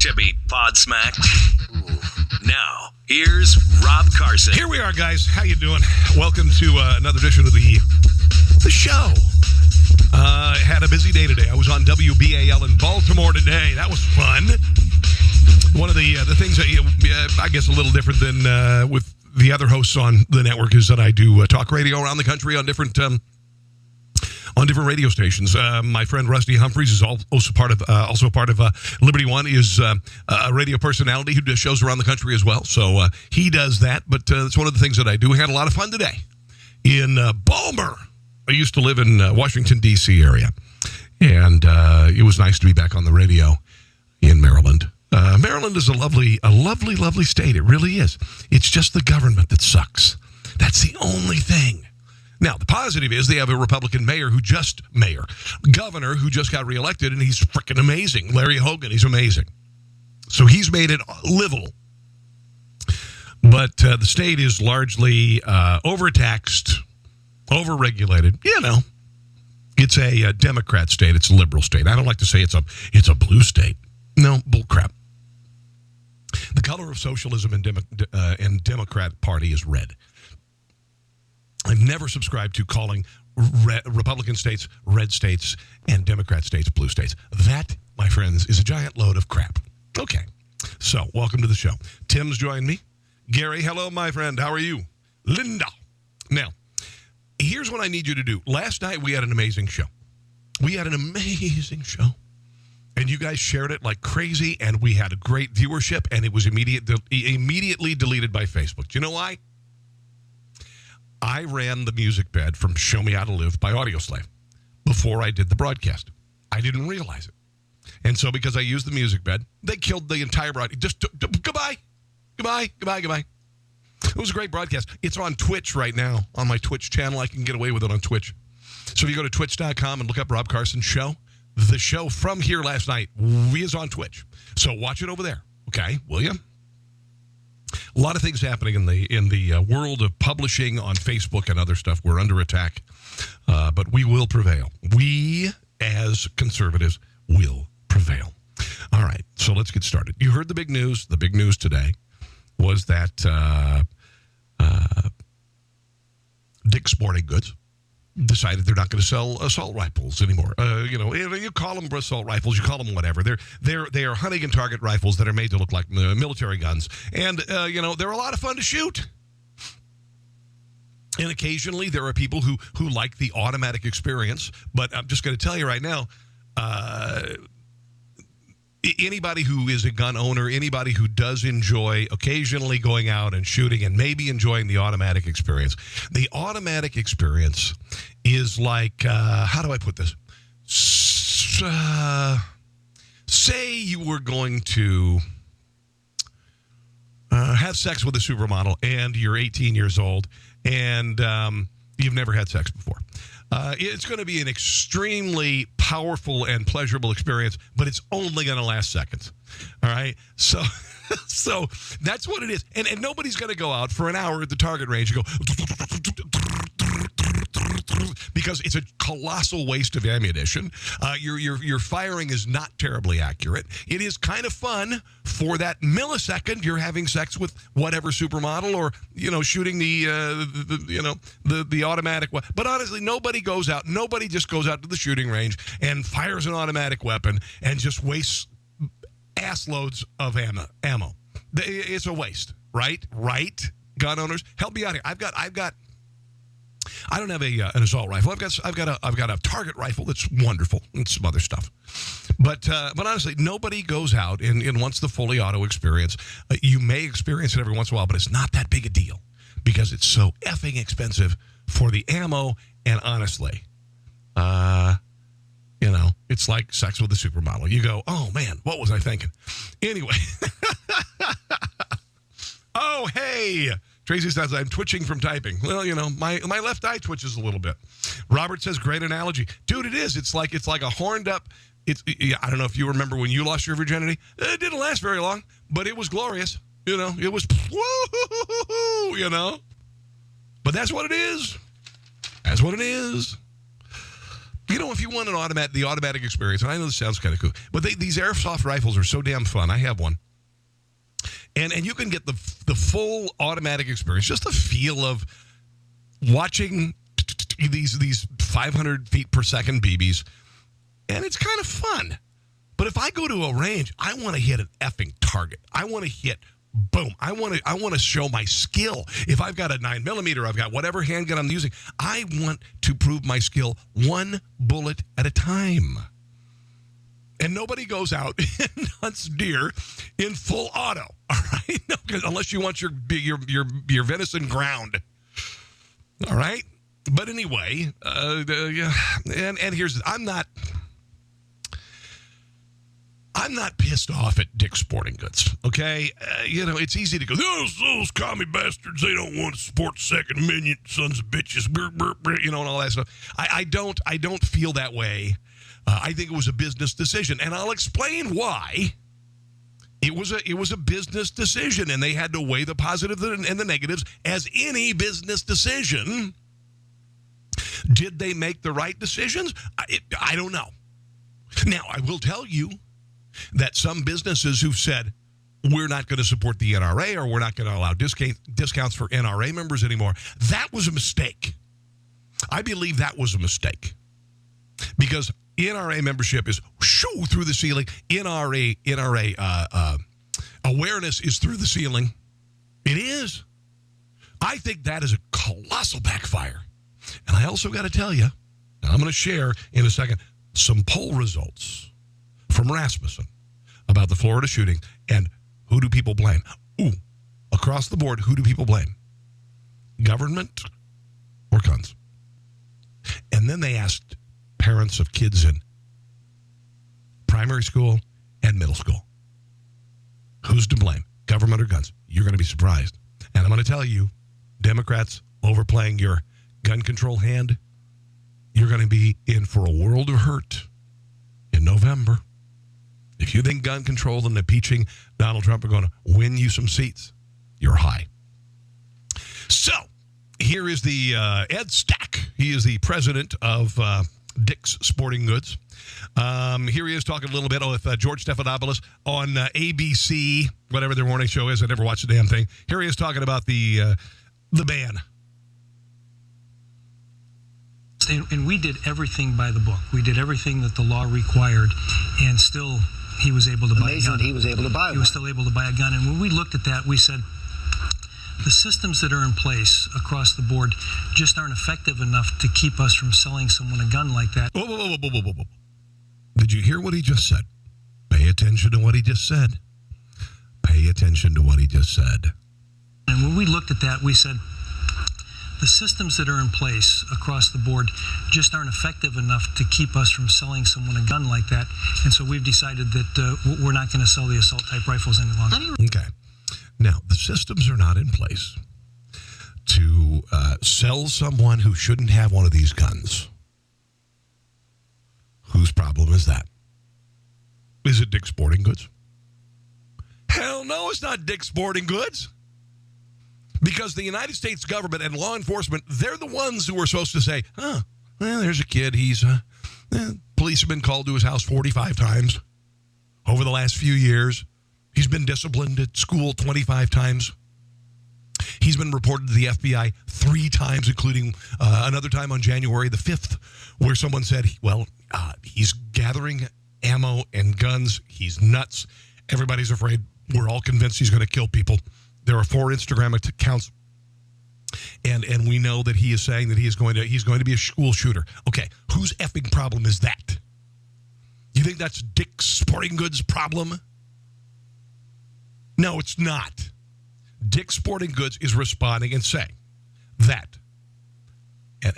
to be Podsmacked. Now, here's Rob Carson. Here we are, guys. How you doing? Welcome to another edition of the show. Had a busy day today. I was on WBAL in Baltimore today. That was fun. One of the things that I guess a little different than with the other hosts on the network is that I do talk radio around the country on different radio stations. My friend Rusty Humphreys is also part of Liberty One. Is a radio personality who does shows around the country as well. So he does that. But it's one of the things that I do. We had a lot of fun today in Balmer. I used to live in Washington, D.C. area, and it was nice to be back on the radio in Maryland. Maryland is a lovely state. It really is. It's just the government that sucks. That's the only thing. Now, the positive is they have a Republican governor who just got reelected, and he's freaking amazing. Larry Hogan, he's amazing. So he's made it livable. But the state is largely overtaxed, overregulated. You know, it's a Democrat state. It's a liberal state. I don't like to say it's a blue state. No, bullcrap. The color of socialism and Democrat Party is red. I've never subscribed to calling Republican states red states and Democrat states blue states. That, my friends, is a giant load of crap. Okay, so welcome to the show. Tim's joined me. Gary, hello, my friend. How are you? Linda. Now, here's what I need you to do. Last night, we had an amazing show. And you guys shared it like crazy, and we had a great viewership, and it was immediately deleted by Facebook. Do you know why? I ran the music bed from Show Me How to Live by Audioslave before I did the broadcast. I didn't realize it. And so because I used the music bed, they killed the entire broadcast. Just goodbye. It was a great broadcast. It's on Twitch right now, on my Twitch channel. I can get away with it on Twitch. So if you go to twitch.com and look up Rob Carson Show, the show from here last night is on Twitch. So watch it over there. Okay, will you? A lot of things happening in the world of publishing on Facebook and other stuff. We're under attack, but we will prevail. We, as conservatives, will prevail. All right, so let's get started. You heard the big news. The big news today was that Dick's Sporting Goods decided they're not going to sell assault rifles anymore. You call them assault rifles, you call them whatever. They are hunting and target rifles that are made to look like military guns, and they're a lot of fun to shoot. And occasionally there are people who like the automatic experience. But I'm just going to tell you right now, anybody who is a gun owner, anybody who does enjoy occasionally going out and shooting and maybe enjoying the automatic experience. The automatic experience is like, how do I put this? Say you were going to have sex with a supermodel and you're 18 years old and you've never had sex before. It's going to be an extremely powerful and pleasurable experience, but it's only going to last seconds. All right? So that's what it is. And nobody's going to go out for an hour at the target range and go, because it's a colossal waste of ammunition. Your firing is not terribly accurate. It is kind of fun for that millisecond you're having sex with whatever supermodel, or shooting the automatic weapon. But honestly, nobody just goes out to the shooting range and fires an automatic weapon and just wastes ass loads of ammo. It's a waste, right? Gun owners, help me out here. I don't have an assault rifle. I've got a target rifle that's wonderful and some other stuff. But honestly, nobody goes out and wants the fully auto experience. You may experience it every once in a while, but it's not that big a deal because it's so effing expensive for the ammo. And honestly, it's like sex with a supermodel. You go, oh man, what was I thinking? Anyway. Oh, hey. Tracy says, I'm twitching from typing. Well, my left eye twitches a little bit. Robert says, great analogy. Dude, it is. It's like a horned up. I don't know if you remember when you lost your virginity. It didn't last very long, but it was glorious. It was, But that's what it is. You know, if you want the automatic experience, and I know this sounds kind of cool, but these airsoft rifles are so damn fun. I have one. And you can get the full automatic experience, just the feel of watching these 500 feet per second BBs, and it's kind of fun. But if I go to a range, I want to hit an effing target. I want to hit boom. I want to show my skill. If I've got a 9mm, I've got whatever handgun I'm using, I want to prove my skill one bullet at a time. And nobody goes out and hunts deer in full auto, all right? No, unless you want your venison ground, all right? But anyway, and here's I'm not pissed off at Dick's Sporting Goods, okay? It's easy to go, those commie bastards, they don't want to support Second Amendment, sons of bitches, brr, brr, brr, and all that stuff. I don't feel that way. I think it was a business decision, and I'll explain why. It was a business decision, and they had to weigh the positives and the negatives as any business decision. Did they make the right decisions? I don't know. Now, I will tell you that some businesses who've said, we're not going to support the NRA or we're not going to allow discounts for NRA members anymore, that was a mistake. I believe that was a mistake. Because NRA membership is shoo through the ceiling. NRA awareness is through the ceiling. It is. I think that is a colossal backfire. And I also got to tell you, and I'm going to share in a second, some poll results from Rasmussen about the Florida shooting and who do people blame? Across the board, who do people blame? Government or guns? And then they asked parents of kids in primary school and middle school. Who's to blame? Government or guns? You're going to be surprised. And I'm going to tell you, Democrats overplaying your gun control hand, you're going to be in for a world of hurt in November. If you think gun control and impeaching Donald Trump are going to win you some seats, you're high. So, here is the Ed Stack. He is the president of Dick's Sporting Goods. Here he is talking a little bit with George Stephanopoulos on ABC, whatever their morning show is. I never watched the damn thing. Here he is talking about the ban. And we did everything by the book. We did everything that the law required, and still he was able to buy a gun. He was able to buy one. He was still able to buy a gun. And when we looked at that, we said, the systems that are in place across the board just aren't effective enough to keep us from selling someone a gun like that. Whoa. Did you hear what he just said? Pay attention to what he just said. Pay attention to what he just said. And when we looked at that, we said, the systems that are in place across the board just aren't effective enough to keep us from selling someone a gun like that. And so we've decided that we're not going to sell the assault-type rifles any longer. Okay. Now, the systems are not in place to sell someone who shouldn't have one of these guns. Whose problem is that? Is it Dick's Sporting Goods? Hell no, it's not Dick's Sporting Goods. Because the United States government and law enforcement, they're the ones who are supposed to say, there's a kid. Police have been called to his house 45 times over the last few years. He's been disciplined at school 25 times. He's been reported to the FBI 3 times, including another time on January the 5th, where someone said, he's gathering ammo and guns. He's nuts. Everybody's afraid. We're all convinced he's going to kill people. There are 4 Instagram accounts, and we know that he is saying that he's going to be a school shooter. Okay, whose effing problem is that? You think that's Dick's Sporting Goods' problem? No, it's not. Dick's Sporting Goods is responding and saying that.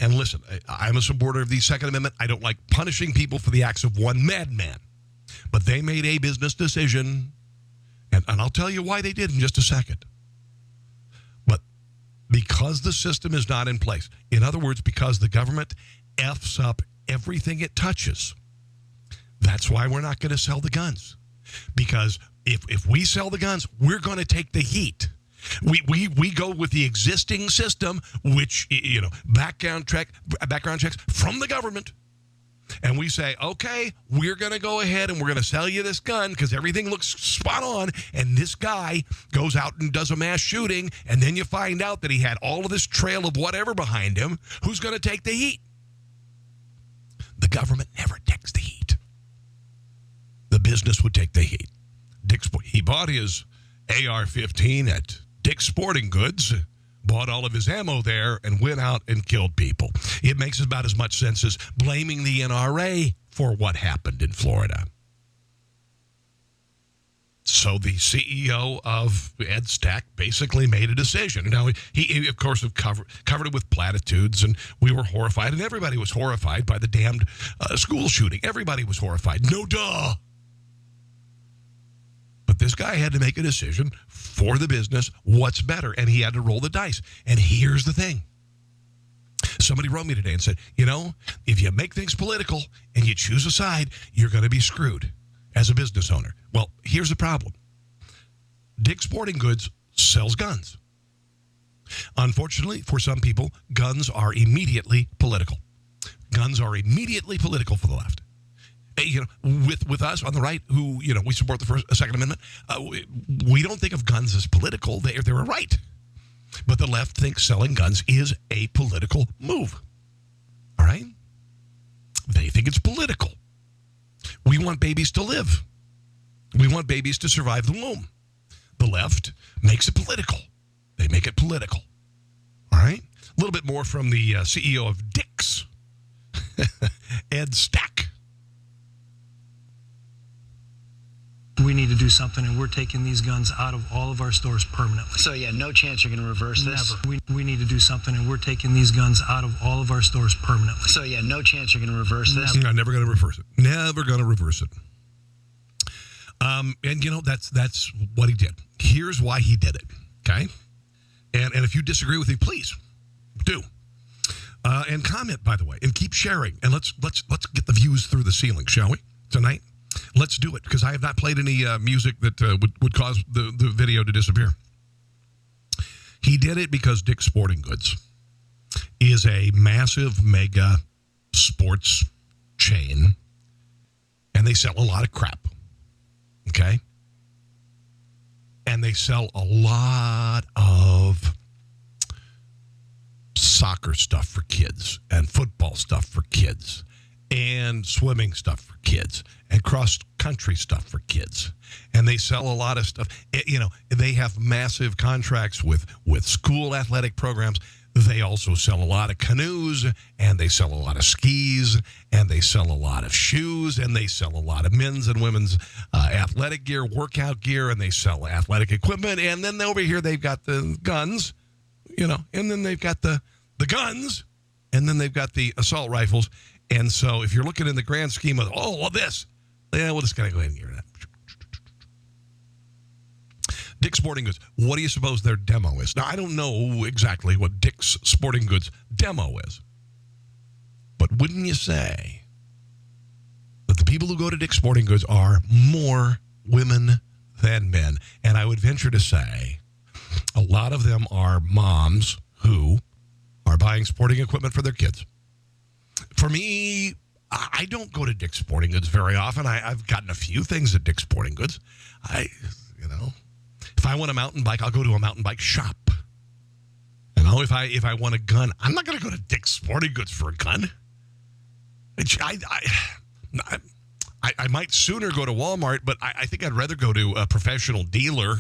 And listen, I'm a supporter of the Second Amendment. I don't like punishing people for the acts of one madman, but they made a business decision, and I'll tell you why they did in just a second. Because the system is not in place. In other words, because the government F's up everything it touches. That's why we're not going to sell the guns. Because if we sell the guns, we're going to take the heat. We go with the existing system, which, background checks from the government. and we say, okay, we're going to go ahead and we're going to sell you this gun because everything looks spot on, and this guy goes out and does a mass shooting, and then you find out that he had all of this trail of whatever behind him, who's going to take the heat? The government never takes the heat. The business would take the heat. He bought his AR-15 at Dick's Sporting Goods, bought all of his ammo there, and went out and killed people. It makes about as much sense as blaming the NRA for what happened in Florida. So the CEO of Ed Stack basically made a decision. Now, he of course, covered it with platitudes, and we were horrified, and everybody was horrified by the damned school shooting. Everybody was horrified. No duh. But this guy had to make a decision for the business, what's better, and he had to roll the dice. And here's the thing. Somebody wrote me today and said, if you make things political and you choose a side, you're going to be screwed as a business owner. Well, here's the problem. Dick's Sporting Goods sells guns. Unfortunately, for some people, guns are immediately political. Guns are immediately political for the left. With us on the right, who we support the Second Amendment, we don't think of guns as political. They're a right, but the left thinks selling guns is a political move. All right, they think it's political. We want babies to live. We want babies to survive the womb. The left makes it political. They make it political. All right, a little bit more from the CEO of Dick's, Ed Stack. We need to do something, and we're taking these guns out of all of our stores permanently. So, no chance you're going to reverse this? Never. We need to do something, and we're taking these guns out of all of our stores permanently. So, no chance you're going to reverse this? I'm never going to reverse it. Never going to reverse it. And, that's what he did. Here's why he did it, okay? And if you disagree with me, please do. And comment, by the way, and keep sharing. And let's get the views through the ceiling, shall we, tonight? Let's do it, because I have not played any music that would cause the video to disappear. He did it because Dick's Sporting Goods is a massive mega sports chain, and they sell a lot of crap, okay? And they sell a lot of soccer stuff for kids and football stuff for kids and swimming stuff for kids and cross-country stuff for kids. And they sell a lot of stuff. They have massive contracts with school athletic programs. They also sell a lot of canoes, and they sell a lot of skis, and they sell a lot of shoes, and they sell a lot of men's and women's athletic gear, workout gear, and they sell athletic equipment. And then over here, they've got the guns, and then they've got the guns, and then they've got the assault rifles. And so if you're looking in the grand scheme of all of this, we're just going to go ahead and get rid of that. Dick's Sporting Goods, what do you suppose their demo is? Now, I don't know exactly what Dick's Sporting Goods demo is. But wouldn't you say that the people who go to Dick's Sporting Goods are more women than men? And I would venture to say a lot of them are moms who are buying sporting equipment for their kids. For me, I don't go to Dick's Sporting Goods very often. I've gotten a few things at Dick's Sporting Goods. If I want a mountain bike, I'll go to a mountain bike shop. If I want a gun, I'm not going to go to Dick's Sporting Goods for a gun. I might sooner go to Walmart, but I think I'd rather go to a professional dealer.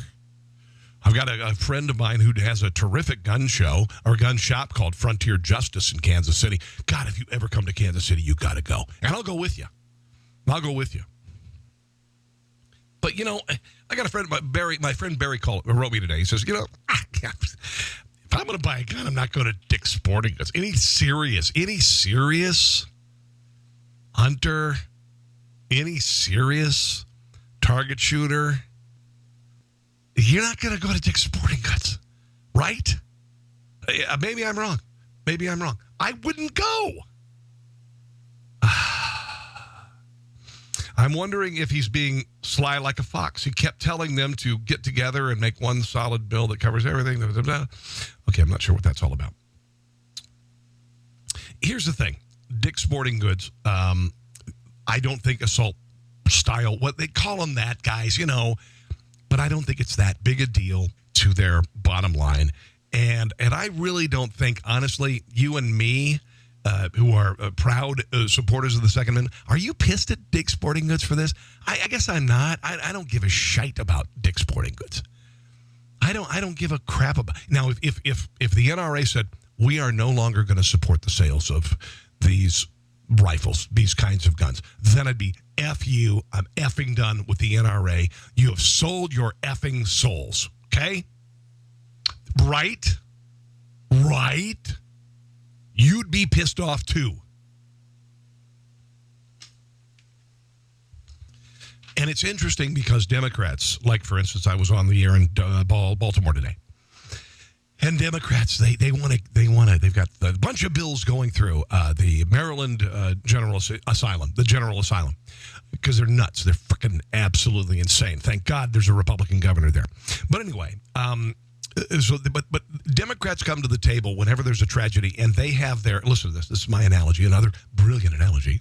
I've got a friend of mine who has a terrific gun show or gun shop called Frontier Justice in Kansas City. God, if you ever come to Kansas City, you got to go. And I'll go with you. But, I got a friend, my friend Barry wrote me today. He says, if I'm going to buy a gun, I'm not going to Dick's Sporting Goods. Any serious hunter, any serious target shooter, you're not going to go to Dick's Sporting Goods, right? Maybe I'm wrong. I wouldn't go. I'm wondering if he's being sly like a fox. He kept telling them to get together and make one solid bill that covers everything. Okay, I'm not sure what that's all about. Here's the thing. Dick's Sporting Goods I don't think assault style, what they call them that, guys, but I don't think it's that big a deal to their bottom line. And I really don't think, honestly, you and me, who are proud supporters of the Second Amendment, are you pissed at Dick's Sporting Goods for this? I guess I'm not. I don't give a shite about Dick's Sporting Goods. I don't give a crap about. Now, if the NRA said we are no longer going to support the sales of these rifles, these kinds of guns, then I'd be F you. I'm effing done with the NRA. You have sold your effing souls. Okay. Right? You'd be pissed off too. And it's interesting because Democrats, like for instance, I was on the air in Baltimore today, and Democrats they've got a bunch of bills going through the Maryland General Asylum, because they're nuts. They're freaking absolutely insane. Thank God there's a Republican governor there. But anyway, but Democrats come to the table whenever there's a tragedy, and they have listen to this. This is my analogy, another brilliant analogy.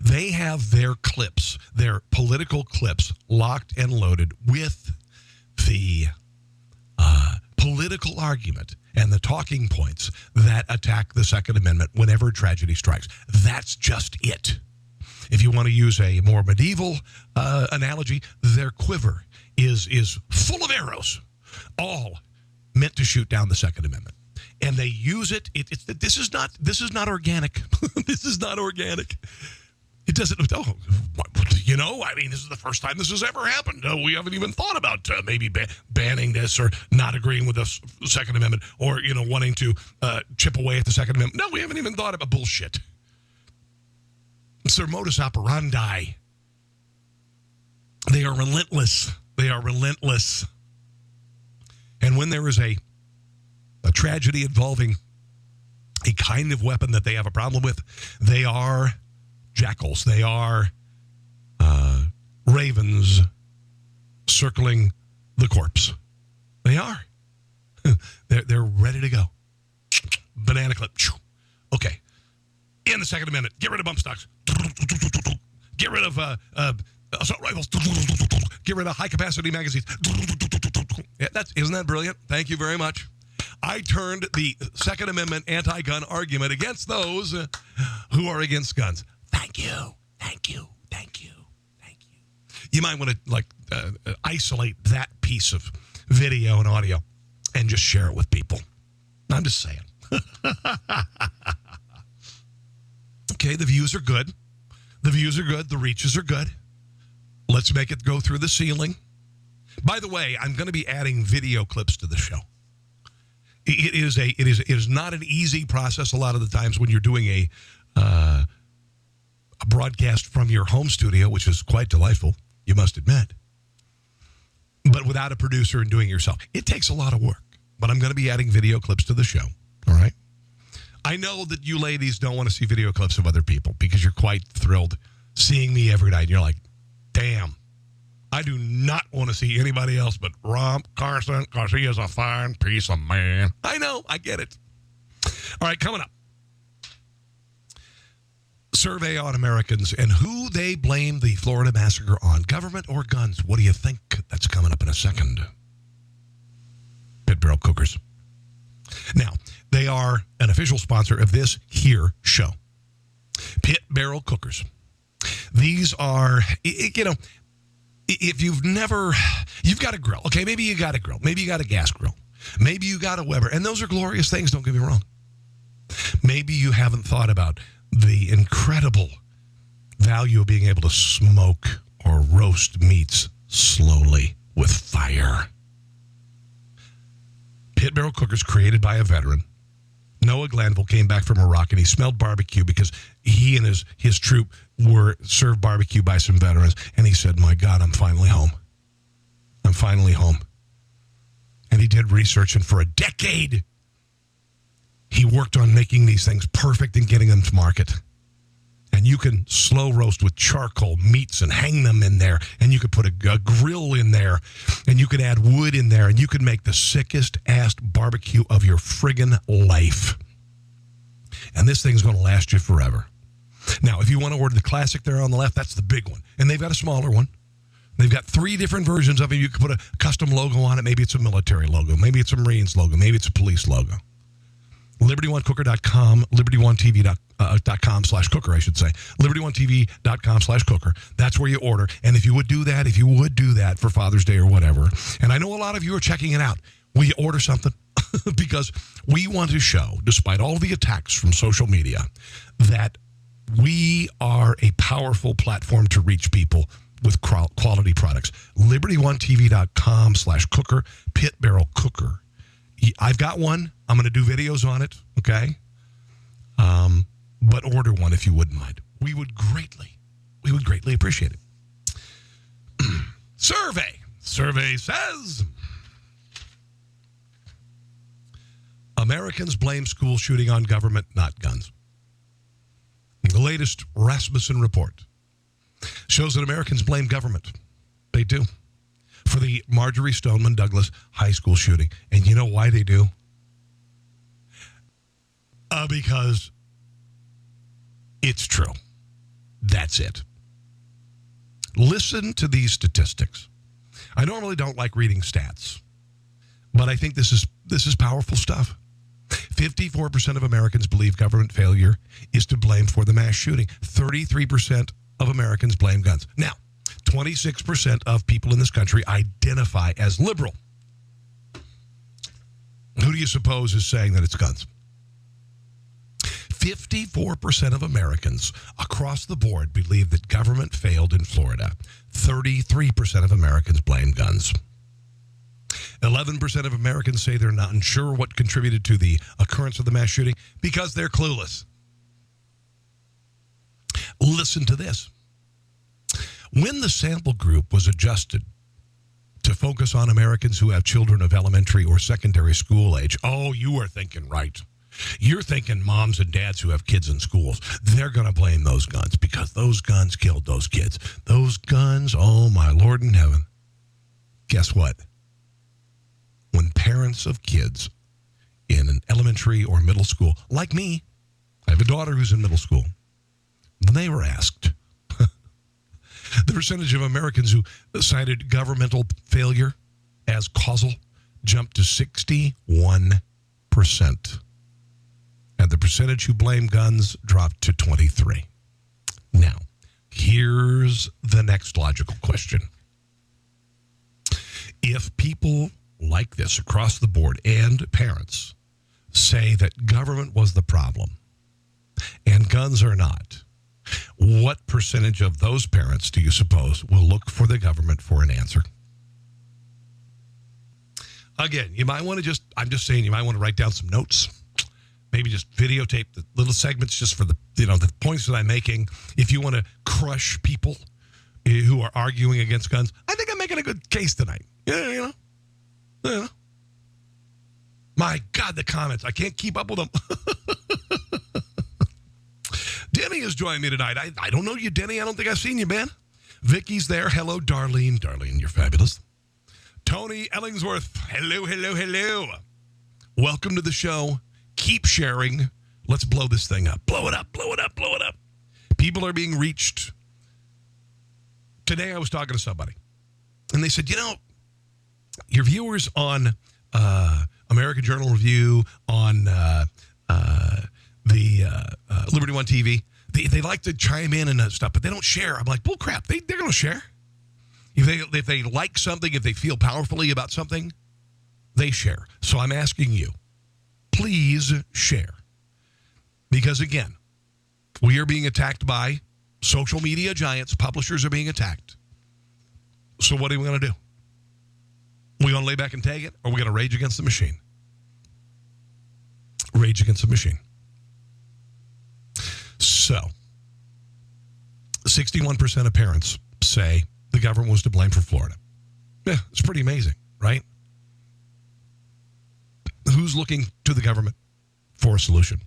They have their clips, their political clips, locked and loaded with the political argument and the talking points that attack the Second Amendment whenever tragedy strikes. That's just it. If you want to use a more medieval analogy, their quiver is full of arrows, all meant to shoot down the Second Amendment. And they use it. This is not organic. This is not organic. It doesn't. This is the first time this has ever happened. We haven't even thought about maybe banning this or not agreeing with the Second Amendment or wanting to chip away at the Second Amendment. No, we haven't even thought about bullshit. It's their modus operandi. They are relentless. And when there is a tragedy involving a kind of weapon that they have a problem with, they are jackals. They are ravens circling the corpse. They are. They're ready to go. Banana clip. Okay. In the Second Amendment, get rid of bump stocks. Get rid of assault rifles. Get rid of high-capacity magazines. Yeah, isn't that brilliant? Thank you very much. I turned the Second Amendment anti-gun argument against those who are against guns. Thank you. You might want to isolate that piece of video and audio and just share it with people. I'm just saying. Okay, the views are good. The reaches are good. Let's make it go through the ceiling. By the way, I'm going to be adding video clips to the show. It is not an easy process a lot of the times when you're doing a broadcast from your home studio, which is quite delightful, you must admit. But without a producer and doing it yourself, it takes a lot of work. But I'm going to be adding video clips to the show, all right? I know that you ladies don't want to see video clips of other people because you're quite thrilled seeing me every night. And you're like, damn, I do not want to see anybody else but Rob Carson because he is a fine piece of man. I know, I get it. All right, coming up. Survey on Americans and who they blame the Florida massacre on, government or guns. What do you think? That's coming up in a second. Pit Barrel Cookers. Now, they are an official sponsor of this here show. Pit Barrel Cookers. These are, if you've got a grill. Okay, maybe you got a grill. Maybe you got a gas grill. Maybe you got a Weber. And those are glorious things, don't get me wrong. Maybe you haven't thought about the incredible value of being able to smoke or roast meats slowly with fire. Pit Barrel Cookers, created by a veteran. Noah Glanville came back from Iraq and he smelled barbecue because he and his troop were served barbecue by some veterans. And he said, my God, I'm finally home. And he did research, and for a decade, he worked on making these things perfect and getting them to market. And you can slow roast with charcoal meats and hang them in there. And you could put a grill in there. And you could add wood in there. And you could make the sickest ass barbecue of your friggin' life. And this thing's going to last you forever. Now, if you want to order the classic there on the left, that's the big one. And they've got a smaller one. They've got 3 different versions of it. You can put a custom logo on it. Maybe it's a military logo. Maybe it's a Marines logo. Maybe it's a police logo. LibertyOneCooker.com, LibertyOneTV.com/cooker, I should say. LibertyOneTV.com/cooker. That's where you order. And if you would do that for Father's Day or whatever, and I know a lot of you are checking it out, will you order something? Because we want to show, despite all the attacks from social media, that we are a powerful platform to reach people with quality products. LibertyOneTV.com/cooker, Pit Barrel Cooker. I've got one. I'm going to do videos on it, okay? But order one if you wouldn't mind. We would greatly appreciate it. Survey says Americans blame school shooting on government, not guns. The latest Rasmussen report shows that Americans blame government. They do. For the Marjorie Stoneman Douglas High School shooting. And you know why they do? Because it's true. That's it. Listen to these statistics. I normally don't like reading stats, but I think this is powerful stuff. 54% of Americans believe government failure is to blame for the mass shooting. 33% of Americans blame guns. Now, 26% of people in this country identify as liberal. Who do you suppose is saying that it's guns? 54% of Americans across the board believe that government failed in Florida. 33% of Americans blame guns. 11% of Americans say they're not unsure what contributed to the occurrence of the mass shooting because they're clueless. Listen to this. When the sample group was adjusted to focus on Americans who have children of elementary or secondary school age, oh, you are thinking right. You're thinking moms and dads who have kids in schools. They're going to blame those guns because those guns killed those kids. Those guns, oh, my Lord in heaven. Guess what? When parents of kids in an elementary or middle school, like me, I have a daughter who's in middle school, when they were asked, the percentage of Americans who cited governmental failure as causal jumped to 61%. And the percentage who blame guns dropped to 23%. Now, here's the next logical question. If people like this across the board and parents say that government was the problem and guns are not, what percentage of those parents do you suppose will look for the government for an answer? Again, you might want to I'm just saying you might want to write down some notes. Maybe just videotape the little segments just for the points that I'm making. If you want to crush people who are arguing against guns, I think I'm making a good case tonight. You know. My God, the comments. I can't keep up with them. Denny is joining me tonight. I don't know you, Denny. I don't think I've seen you, man. Vicky's there. Hello, Darlene. Darlene, you're fabulous. Tony Ellingsworth. Hello. Welcome to the show. Keep sharing. Let's blow this thing up. Blow it up. People are being reached. Today I was talking to somebody, and they said, your viewers on American Journal Review, on the Liberty One TV, they like to chime in and stuff, but they don't share. I'm like, bull crap. They're going to share. If they like something, if they feel powerfully about something, they share. So I'm asking you, please share. Because again, we are being attacked by social media giants. Publishers are being attacked. So what are we going to do? We going to lay back and take it, or we going to rage against the machine? Rage against the machine. So, 61% of parents say the government was to blame for Florida. Yeah, it's pretty amazing, right? Who's looking to the government for a solution?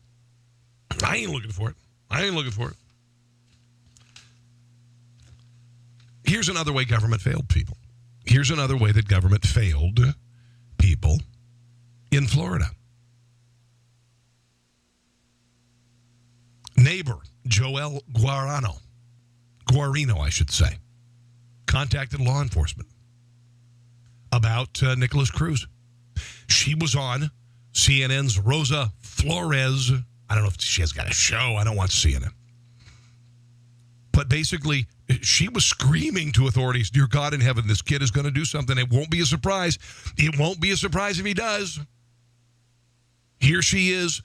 I ain't looking for it. Here's another way government failed people. Here's another way that government failed people in Florida. Neighbor Joel Guarino, I should say, contacted law enforcement about Nicholas Cruz. She was on CNN's Rosa Flores. I don't know if she has got a show. I don't watch CNN. But basically, she was screaming to authorities, dear God in heaven, this kid is going to do something. It won't be a surprise. It won't be a surprise if he does. Here she is,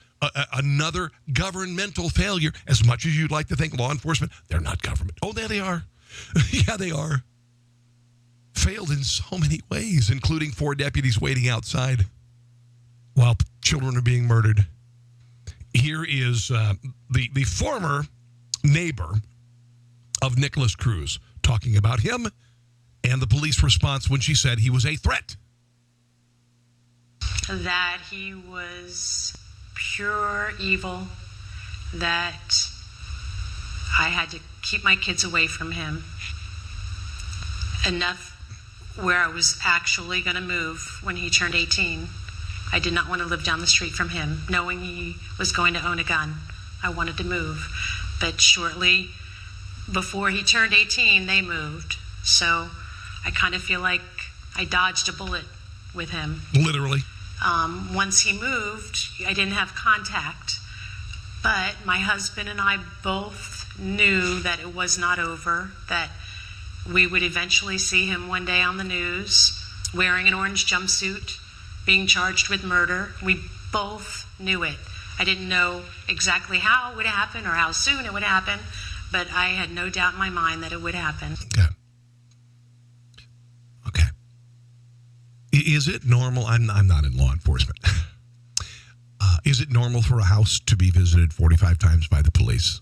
another governmental failure. As much as you'd like to think law enforcement, they're not government. Oh, there they are. Yeah, they are. Failed in so many ways, including 4 deputies waiting outside while children are being murdered. Here is the former neighbor of Nicholas Cruz talking about him and the police response when she said he was a threat. That he was pure evil, that I had to keep my kids away from him. Enough where I was actually going to move when he turned 18. I did not want to live down the street from him, knowing he was going to own a gun. I wanted to move. But shortly before he turned 18, they moved. So I kind of feel like I dodged a bullet with him. Literally. Once he moved, I didn't have contact. But my husband and I both knew that it was not over, that we would eventually see him one day on the news wearing an orange jumpsuit, being charged with murder. We both knew it. I didn't know exactly how it would happen or how soon it would happen, but I had no doubt in my mind that it would happen. Okay. Is it normal? I'm not in law enforcement. Is it normal for a house to be visited 45 times by the police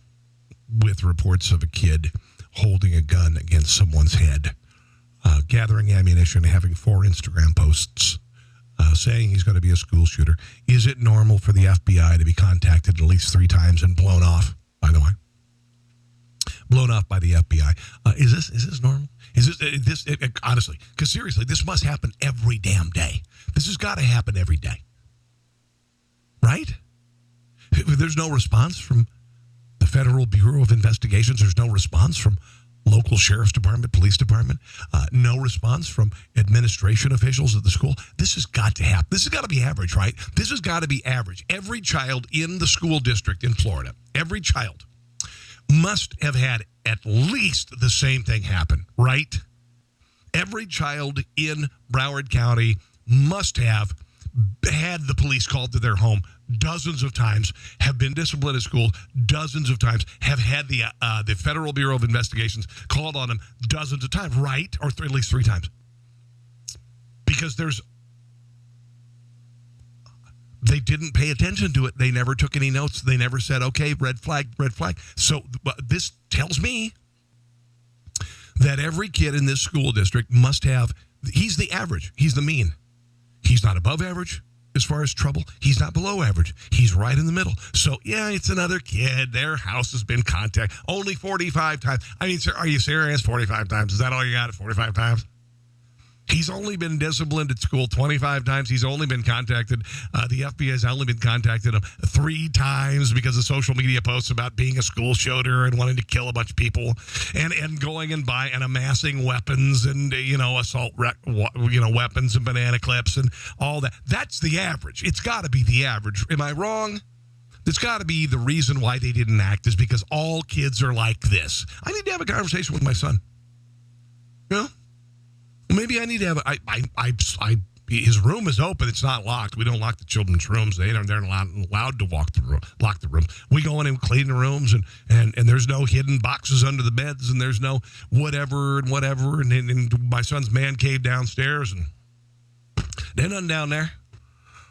with reports of a kid holding a gun against someone's head, gathering ammunition, having 4 Instagram posts, saying he's going to be a school shooter? Is it normal for the FBI to be contacted at least 3 times and blown off, by the way? Blown off by the FBI. Is this normal? Is this honestly, because seriously, this must happen every damn day. This has got to happen every day. Right? There's no response from the Federal Bureau of Investigations. There's no response from local sheriff's department, police department. No response from administration officials at the school. This has got to happen. This has got to be average, right? This has got to be average. Every child in the school district in Florida, every child must have had at least the same thing happen, right? Every child in Broward County must have had the police called to their home dozens of times, have been disciplined at school dozens of times, have had the Federal Bureau of Investigations called on them dozens of times, right? Or at least 3 times. Because they didn't pay attention to it. They never took any notes. They never said, okay, red flag, red flag. So this tells me that every kid in this school district must have, he's the average. He's the mean. He's not above average as far as trouble. He's not below average. He's right in the middle. So, yeah, it's another kid. Their house has been contacted only 45 times. I mean, sir, are you serious? 45 times? Is that all you got at 45 times? He's only been disciplined at school 25 times. He's only been contacted. The FBI has only been contacted him 3 times because of social media posts about being a school shooter and wanting to kill a bunch of people and going and buying and amassing weapons and, assault, weapons and banana clips and all that. That's the average. It's got to be the average. Am I wrong? It's got to be the reason why they didn't act is because all kids are like this. I need to have a conversation with my son. You know? Maybe I need to have his room is open. It's not locked. We don't lock the children's rooms. They're not allowed to lock the room. We go in and clean the rooms and there's no hidden boxes under the beds and there's no whatever. And my son's man cave downstairs and there's nothing down there.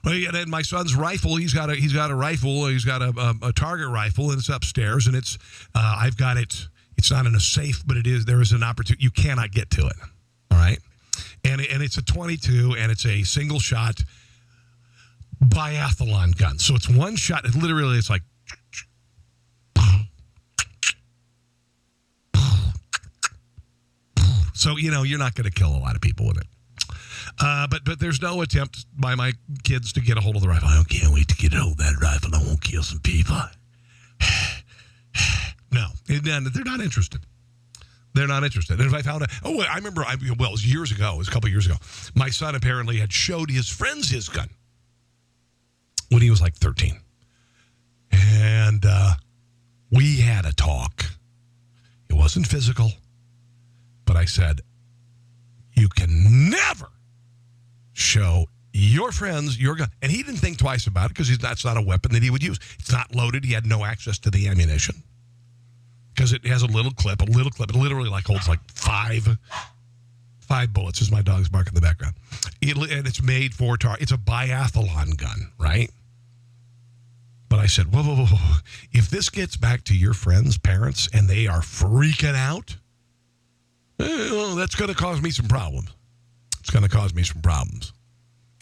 Well, yeah, and my son's rifle, he's got a rifle. He's got a target rifle and it's upstairs and it's, I've got it. It's not in a safe, but there is an opportunity. You cannot get to it. All right. And it's a 22 and it's a single shot biathlon gun. So it's one shot. Literally, it's like. So, you're not going to kill a lot of people with it. But there's no attempt by my kids to get a hold of the rifle. I can't wait to get a hold of that rifle. I won't kill some people. No. They're not interested. They're not interested. And if I found out, I remember, it was years ago, it was a couple years ago, my son apparently had showed his friends his gun when he was like 13. And we had a talk. It wasn't physical, but I said, you can never show your friends your gun. And he didn't think twice about it because that's not a weapon that he would use. It's not loaded. He had no access to the ammunition because it has a little clip. It literally holds like five bullets, as my dog's barking in the background. And it's made for it's a biathlon gun, right? But I said, whoa. If this gets back to your friends' parents and they are freaking out, that's going to cause me some problems. It's going to cause me some problems.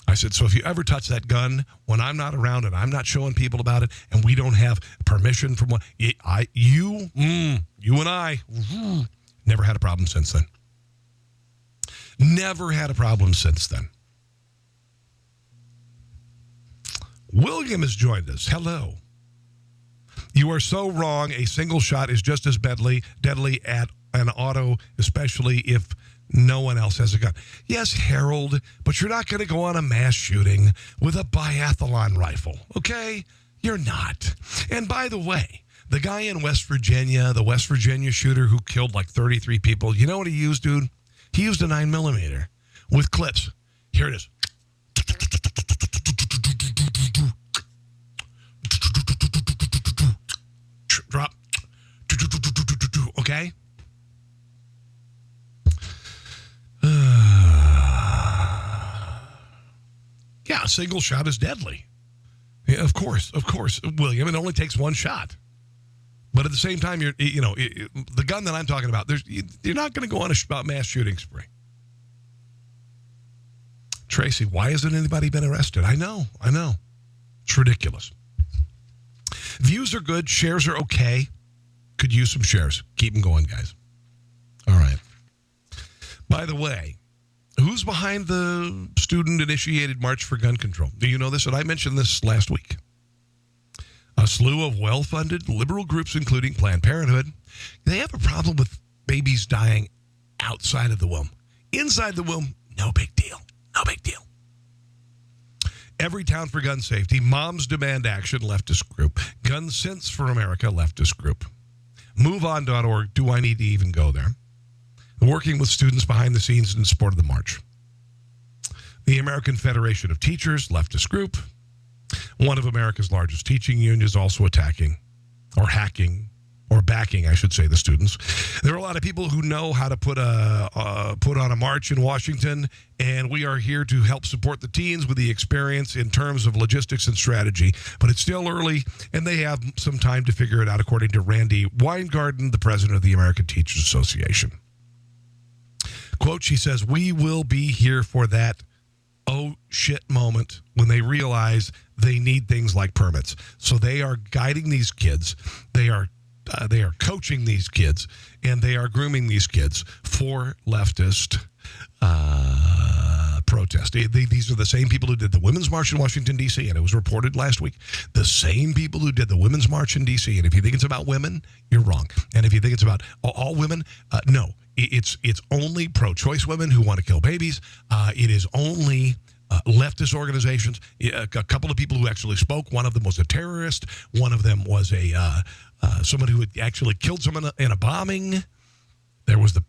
I said, so if you ever touch that gun when I'm not around and I'm not showing people about it and we don't have permission from you and I never had a problem since then. Never had a problem since then. William has joined us. Hello. You are so wrong. A single shot is just as deadly at an auto, especially if no one else has a gun. Yes, Harold, but you're not going to go on a mass shooting with a biathlon rifle, okay? You're not. And by the way, the guy in West Virginia, the West Virginia shooter who killed like 33 people, you know what he used, dude? He used a 9mm with clips. Here it is. Drop. Okay? Yeah, a single shot is deadly. Yeah, of course, William. It only takes one shot. But at the same time, the gun that I'm talking about, you're not going to go on a mass shooting spree. Tracy, why hasn't anybody been arrested? I know. It's ridiculous. Views are good. Shares are okay. Could use some shares. Keep them going, guys. All right. By the way, who's behind the student-initiated March for Gun Control? Do you know this? And I mentioned this last week. A slew of well-funded liberal groups, including Planned Parenthood, they have a problem with babies dying outside of the womb. Inside the womb, no big deal. No big deal. Everytown for Gun Safety, Moms Demand Action, leftist group. Gun Sense for America, leftist group. MoveOn.org, do I need to even go there? Working with students behind the scenes in support of the march. The American Federation of Teachers, leftist group. One of America's largest teaching unions also hacking, I should say, the students. There are a lot of people who know how to put on a march in Washington, and we are here to help support the teens with the experience in terms of logistics and strategy. But it's still early, and they have some time to figure it out, according to Randy Weingarten, the president of the American Teachers Association. Quote, she says, we will be here for that oh shit moment when they realize they need things like permits. So they are guiding these kids. They are coaching these kids, and they are grooming these kids for leftist protest. These are the same people who did the Women's March in Washington, D.C., and it was reported last week. The same people who did the Women's March in D.C., and if you think it's about women, you're wrong. And if you think it's about all women, no. It's only pro-choice women who want to kill babies. It is only leftist organizations. A couple of people who actually spoke. One of them was a terrorist. One of them was someone who had actually killed someone in a bombing. There was the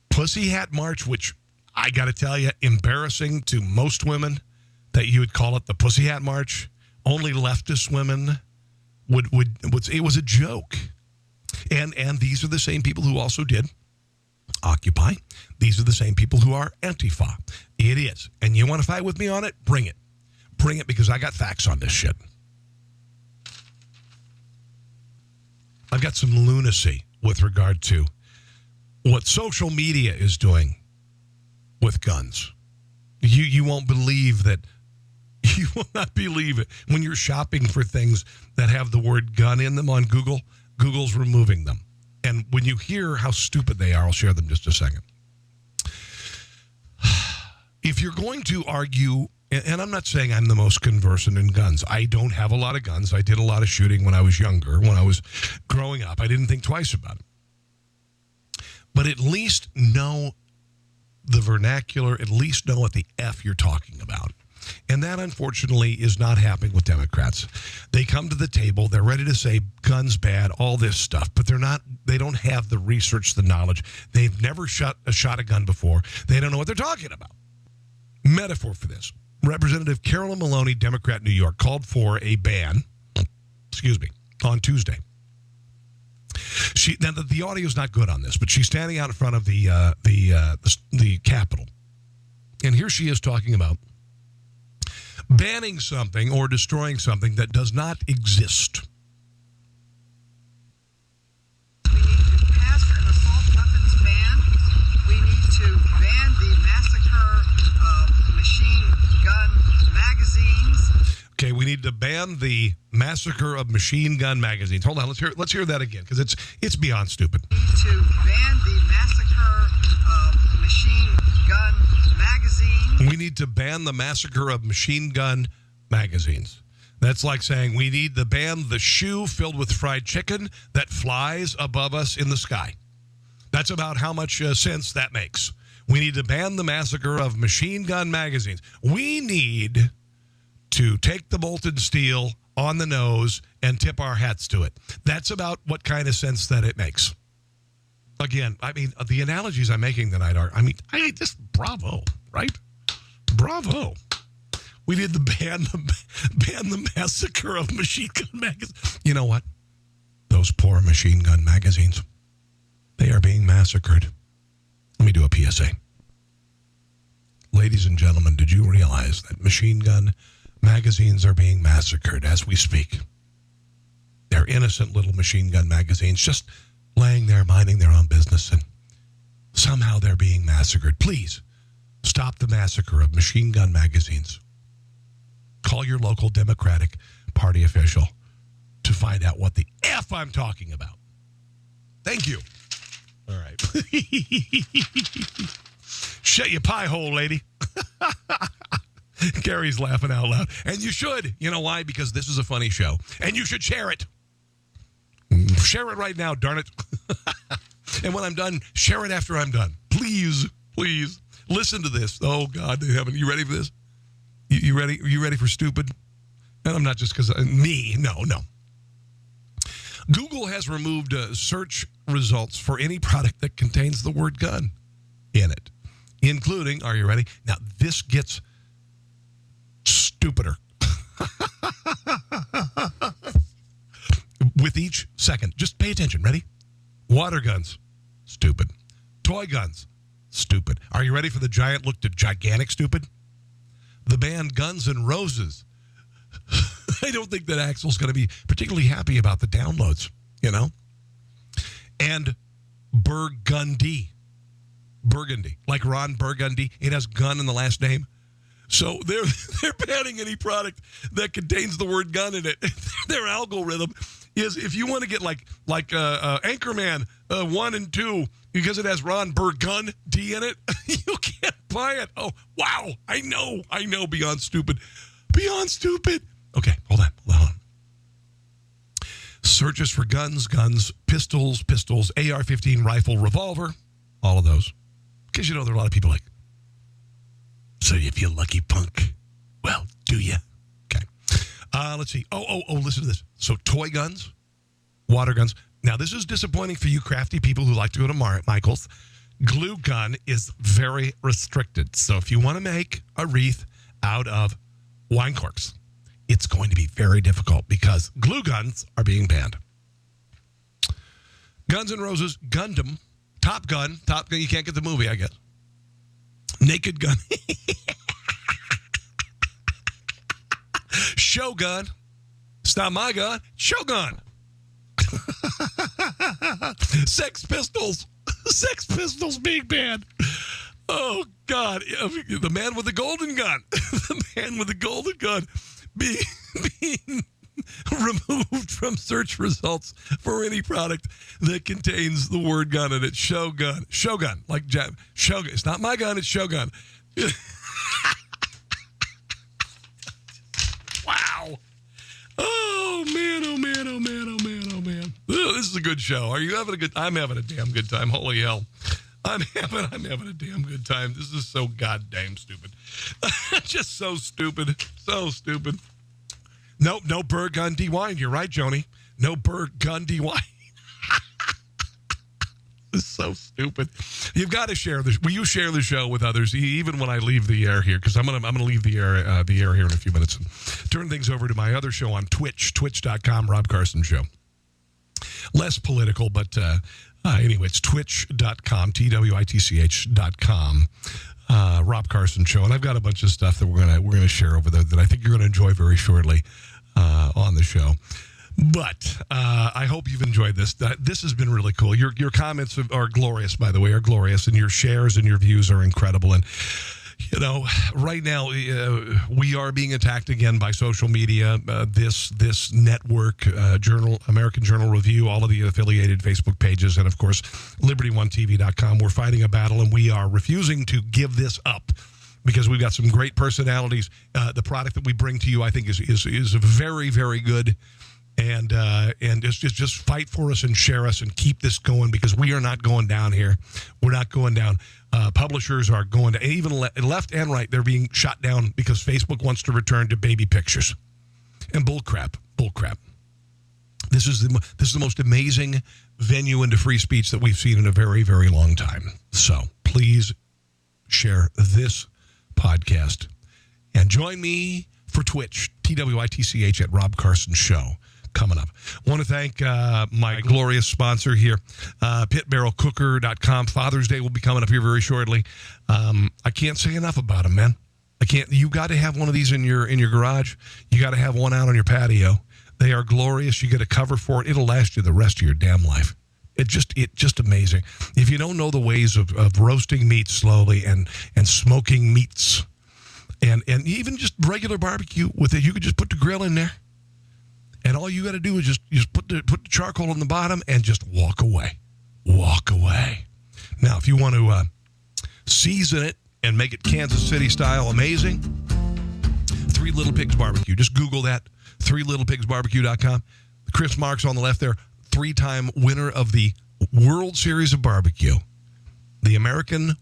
Pussy Hat March, which I got to tell you, embarrassing to most women that you would call it the Pussy Hat March. Only leftist women would it was a joke. And these are the same people who also did Occupy. These are the same people who are Antifa. It is. And you want to fight with me on it? Bring it. Bring it, because I got facts on this shit. I've got some lunacy with regard to what social media is doing with guns. You won't believe that. You will not believe it. When you're shopping for things that have the word gun in them on Google, Google's removing them. And when you hear how stupid they are, I'll share them just a second. If you're going to argue and I'm not saying I'm the most conversant in guns. I don't have a lot of guns. I did a lot of shooting when I was younger. When I was growing up, I didn't think twice about it. But at least know the vernacular, at least know what the F you're talking about. And that, unfortunately, is not happening with Democrats. They come to the table, they're ready to say guns bad, all this stuff, but they don't have the research, the knowledge. They've never shot a gun before. They don't know what they're talking about. Metaphor for this. Representative Carolyn Maloney, Democrat, New York, called for a ban, on Tuesday. Now, the audio is not good on this, but she's standing out in front of the Capitol. And here she is talking about banning something or destroying something that does not exist. We need to pass an assault weapons ban. We need to ban the massacre of machine gun magazines. Okay, we need to ban the massacre of machine gun magazines. Hold on, let's hear that again, because it's beyond stupid. We need to ban the massacre of machine gun magazines. We need to ban the massacre of machine gun magazines. That's like saying we need to ban the shoe filled with fried chicken that flies above us in the sky. That's about how much sense that makes. We need to ban the massacre of machine gun magazines. We need to take the molten steel on the nose and tip our hats to it. That's about what kind of sense that it makes. Again, I mean, the analogies I'm making tonight are, just bravo, right? Bravo. We need to ban the massacre of machine gun magazines. You know what? Those poor machine gun magazines, they are being massacred. Let me do a PSA. Ladies and gentlemen, did you realize that machine gun magazines are being massacred as we speak? They're innocent little machine gun magazines just laying there minding their own business, and somehow they're being massacred. Please stop the massacre of machine gun magazines. Call your local Democratic Party official to find out what the F I'm talking about. Thank you. All right. Shut your pie hole, lady. Gary's laughing out loud. And you should. You know why? Because this is a funny show. And you should share it. Share it right now, darn it. And when I'm done, share it after I'm done. Please, please. Listen to this. Oh, God, they haven't. You ready for this? You ready? Are you ready for stupid? And I'm not just because me. No. Google has removed search results for any product that contains the word gun in it, including, are you ready? Now, this gets stupider. With each second. Just pay attention. Ready? Water guns. Stupid. Toy guns. Stupid. Are you ready for the giant look to gigantic stupid? The band Guns N' Roses. I don't think that Axel's going to be particularly happy about the downloads, you know? And Burgundy. Burgundy. Like Ron Burgundy. It has gun in the last name. So they're banning any product that contains the word gun in it. Their algorithm is, if you want to get like Anchorman 1 and 2, because it has Ron Burgundy in it, you can't buy it. Oh, wow. I know. Beyond stupid. Beyond stupid. Okay, hold on. Searches for guns, pistols, AR-15 rifle, revolver, all of those. Because, there are a lot of people like, so you feel lucky, punk? Well, do you? Okay. Let's see. Oh, listen to this. So toy guns, water guns. Now, this is disappointing for you crafty people who like to go to Michael's. Glue gun is very restricted. So if you want to make a wreath out of wine corks, it's going to be very difficult because glue guns are being banned. Guns N' Roses, Gundam, Top Gun, you can't get the movie, I guess. Naked Gun. Shogun. It's not my gun. Shogun. Sex Pistols. Sex Pistols being banned. Oh, God. The man with the golden gun. The man with the golden gun being removed from search results for any product that contains the word gun in it. Shogun. Shogun. Like Shogun. It's not my gun, it's Shogun. man, oh, man, oh, man, oh, man, oh, man. Ooh, this is a good show. Are you having a good time? I'm having a damn good time. Holy hell. I'm having a damn good time. This is so goddamn stupid. Just so stupid. So stupid. No Burgundy wine. You're right, Joni. No Burgundy wine. This is so stupid. You've got to share this. Will you share the show with others, even when I leave the air here? Because I'm gonna leave the air here in a few minutes and turn things over to my other show on Twitch, twitch.com, Rob Carson Show. Less political, but anyway, it's twitch.com, twitch.com, Rob Carson Show. And I've got a bunch of stuff that we're gonna share over there that I think you're gonna enjoy very shortly on the show. But I hope you've enjoyed this. This has been really cool. Your comments are glorious, by the way, and your shares and your views are incredible. And you know, right now we are being attacked again by social media. This network, American Journal Review, all of the affiliated Facebook pages, and of course, LibertyOneTV.com. We're fighting a battle, and we are refusing to give this up because we've got some great personalities. The product that we bring to you, I think, is very, very good. And just fight for us and share us and keep this going because we are not going down here. We're not going down. Publishers are going to, even left and right, they're being shot down because Facebook wants to return to baby pictures. And bull crap. This is the most amazing venue into free speech that we've seen in a very, very long time. So please share this podcast and join me for Twitch, TWITCH at Rob Carson Show. Coming up. I want to thank my glorious sponsor here, pitbarrelcooker.com. Father's Day will be coming up here very shortly. I can't say enough about them, man. You got to have one of these in your garage. You got to have one out on your patio. They are glorious. You get a cover for it. It'll last you the rest of your damn life. It's just amazing. If you don't know the ways of roasting meat slowly and smoking meats and even just regular barbecue with it, you could just put the grill in there. And all you got to do is just put the charcoal on the bottom and just walk away. Walk away. Now, if you want to season it and make it Kansas City style amazing, Three Little Pigs Barbecue. Just Google that, threelittlepigsbarbecue.com. Chris Marks on the left there, 3-time winner of the World Series of Barbecue. The American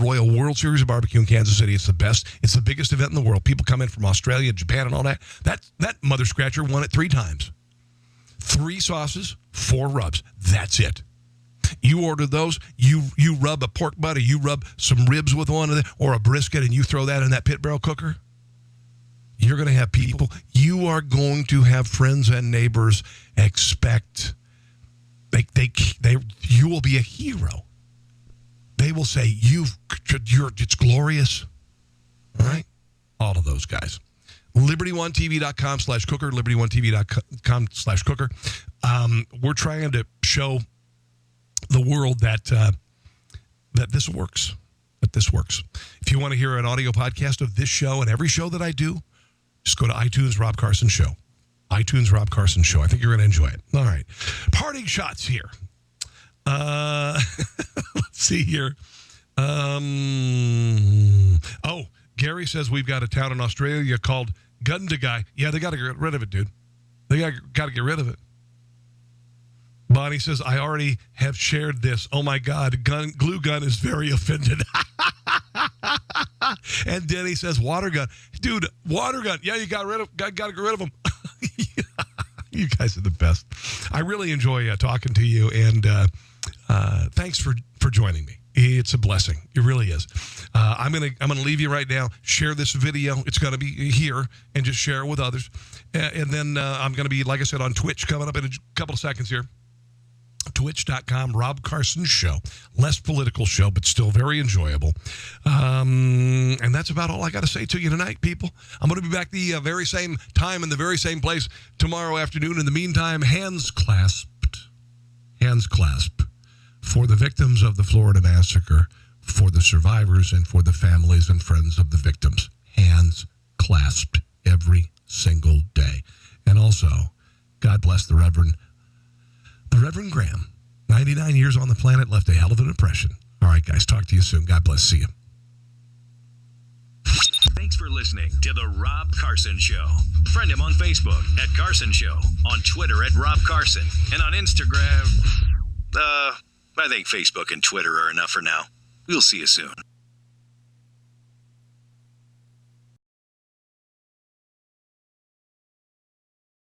Royal World Series of Barbecue in Kansas City. It's the best. It's the biggest event in the world. People come in from Australia, Japan, and all that. That mother scratcher won it 3 times. 3 sauces, 4 rubs. That's it. You order those. You rub a pork butt, or you rub some ribs with one of them, or a brisket, and you throw that in that pit barrel cooker. You're going to have people. You are going to have friends and neighbors expect. You will be a hero. They will say, it's glorious. All right? All of those guys. LibertyOneTV.com/cooker, LibertyOneTV.com/cooker. We're trying to show the world that this works. That this works. If you want to hear an audio podcast of this show and every show that I do, just go to iTunes, Rob Carson Show. iTunes, Rob Carson Show. I think you're going to enjoy it. All right. Parting shots here. Let's see here. Gary says we've got a town in Australia called Gundagai. Yeah, they got to get rid of it, dude. They got to get rid of it. Bonnie says, I already have shared this. Oh, my God. Glue gun is very offended. And Denny says, water gun. Dude, water gun. Yeah, you got to get rid of them. You guys are the best. I really enjoy talking to you, and thanks for joining me. It's a blessing. It really is. I'm gonna leave you right now. Share this video. It's gonna be here, and just share it with others. And then I'm gonna be, like I said, on Twitch coming up in a couple of seconds here. Twitch.com, Rob Carson Show. Less political show, but still very enjoyable. And that's about all I got to say to you tonight, people. I'm going to be back the very same time in the very same place tomorrow afternoon. In the meantime, hands clasped for the victims of the Florida massacre, for the survivors, and for the families and friends of the victims. Hands clasped every single day. And also, God bless the Reverend Graham. 99 years on the planet, left a hell of an impression. All right, guys, talk to you soon. God bless. See you. Thanks for listening to The Rob Carson Show. Friend him on Facebook at Carson Show, on Twitter at Rob Carson, and on Instagram, I think Facebook and Twitter are enough for now. We'll see you soon.